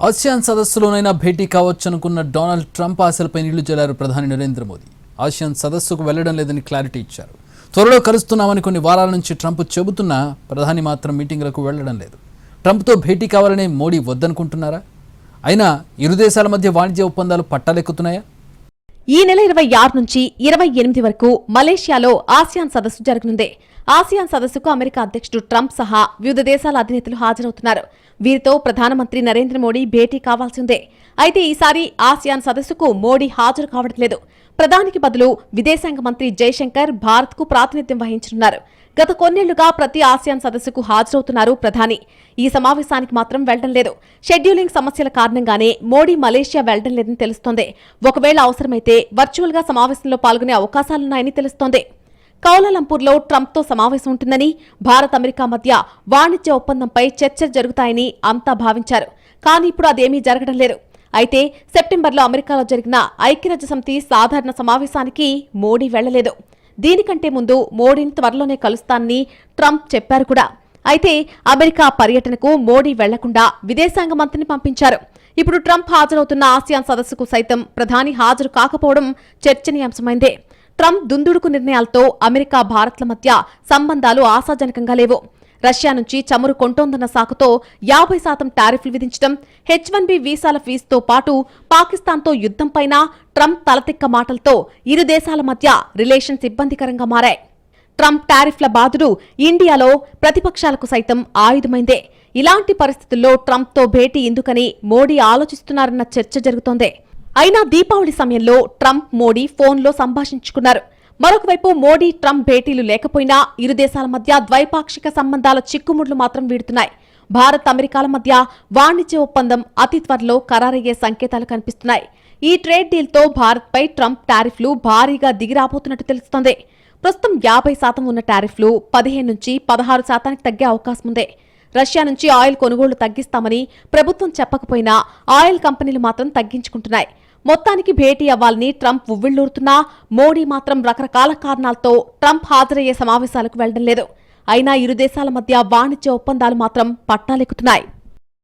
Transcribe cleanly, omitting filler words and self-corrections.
ASEAN సదస్సులోనైనా భేటీ కావచ్చనుకున్న Donald Trump ఆశలపై నీళ్లు జల్లారు ప్రధాని నరేంద్ర మోదీ. ఆసియాన్ సదస్సుకు వెళ్లడం లేదని క్లారిటీ ఇచ్చారు. త్వరలో కలుస్తున్నామని కొన్ని వారాల నుంచి ట్రంప్ చెబుతున్నా ప్రధాని మాత్రం మీటింగ్లకు వెళ్లడం లేదు. ట్రంప్తో భేటీ కావాలని మోడీ వద్దనుకుంటున్నారా? అయినా ఇరు దేశాల మధ్య వాణిజ్య ఒప్పందాలు పట్టాలెక్కుతున్నాయా? ఈ నెల 26 నుంచి 28 వరకు మలేషియాలో ఆసియాన్ సదస్సు జరగనుంది. ఆసియాన్ సదస్సుకు అమెరికా అధ్యక్షుడు ట్రంప్ సహా వివిధ దేశాల అధినేతలు హాజరవుతున్నారు. వీరితో ప్రధానమంత్రి నరేంద్ర మోడీ భేటీ కావాల్సిందే. అయితే ఈసారి ఆసియాన్ సదస్సుకు మోడీ హాజరు కావడం లేదు. ప్రధానికి బదులు విదేశాంగ మంత్రి జైశంకర్ భారత్కు ప్రాతినిధ్యం వహించనున్నారు. గత కొన్నేళ్లుగా ప్రతి ఆసియాన్ సదస్సుకు హాజరవుతున్నారు ప్రధాని. ఈ సమావేశానికి మాత్రం వెళ్లడం లేదు. షెడ్యూలింగ్ సమస్యల కారణంగానే మోడీ మలేషియా వెళ్లడం లేదని తెలుస్తోంది. ఒకవేళ అవసరమైతే వర్చువల్ గా సమావేశంలో పాల్గొనే అవకాశాలున్నాయని తెలుస్తోంది. కౌలాలంపూర్లో ట్రంప్తో సమావేశం ఉంటుందని, భారత్ అమెరికా మధ్య వాణిజ్య ఒప్పందంపై చర్చలు జరుగుతాయని అంతా భావించారు. కానీ ఇప్పుడు అదేమీ జరగడం లేదు. అయితే సెప్టెంబర్లో అమెరికాలో జరిగిన ఐక్యరాజ్యసమితి సాధారణ సమావేశానికి మోడీ వెళ్లలేదు. దీనికంటే ముందు మోడీని త్వరలోనే కలుస్తానని ట్రంప్ చెప్పారు కూడా. అయితే అమెరికా పర్యటనకు మోడీ వెళ్లకుండా విదేశాంగ మంత్రిని పంపించారు. ఇప్పుడు ట్రంప్ హాజరవుతున్న ఆసియాన్ సదస్సుకు సైతం ప్రధాని హాజరు కాకపోవడం చర్చనీయాంశమైందే. ట్రంప్ దుందుడుకు నిర్ణయాలతో అమెరికా భారత్ల మధ్య సంబంధాలు ఆశాజనకంగా లేవు. రష్యా నుంచి చమురు కొంటోందన్న సాకుతో 50% టారిఫ్లు విధించడం, H-1B వీసాల ఫీజుతో పాటు పాకిస్తాన్తో యుద్ధంపైన ట్రంప్ తలతిక్క మాటలతో ఇరు దేశాల మధ్య రిలేషన్స్ ఇబ్బందికరంగా మారాయి. ట్రంప్ టారిఫ్ల బాధుడు ఇండియాలో ప్రతిపక్షాలకు సైతం ఆయుధమైందే. ఇలాంటి పరిస్థితుల్లో ట్రంప్తో భేటీ ఎందుకని మోడీ ఆలోచిస్తున్నారన్న చర్చ జరుగుతోంది. అయినా దీపావళి సమయంలో ట్రంప్ మోడీ ఫోన్లో సంభాషించుకున్నారు. మరొకవైపు మోడీ ట్రంప్ భేటీలు లేకపోయినా ఇరు దేశాల మధ్య ద్వైపాక్షిక సంబంధాల చిక్కుముళ్లు మాత్రం వీడుతున్నాయి. భారత్ అమెరికాల మధ్య వాణిజ్య ఒప్పందం అతి త్వరలో ఖరారయ్యే సంకేతాలు కనిపిస్తున్నాయి. ఈ ట్రేడ్ డీల్తో భారత్పై ట్రంప్ టారిఫ్లు భారీగా దిగిరాబోతున్నట్టు తెలుస్తోంది. ప్రస్తుతం 50% ఉన్న టారిఫ్లు 15 నుంచి 16% తగ్గే అవకాశం ఉంది. రష్యా నుంచి ఆయిల్ కొనుగోళ్లు తగ్గిస్తామని ప్రభుత్వం చెప్పకపోయినా ఆయిల్ కంపెనీలు మాత్రం తగ్గించుకుంటున్నాయి. మొత్తానికి భేటీ అవ్వాలని ట్రంప్ ఉవ్విళ్లూరుతున్నా మోడీ మాత్రం రకరకాల కారణాలతో ట్రంప్ హాజరయ్యే సమావేశాలకు వెళ్లడం లేదు. అయినా ఇరు దేశాల మధ్య వాణిజ్య ఒప్పందాలు మాత్రం పట్టాలెక్కుతున్నాయి.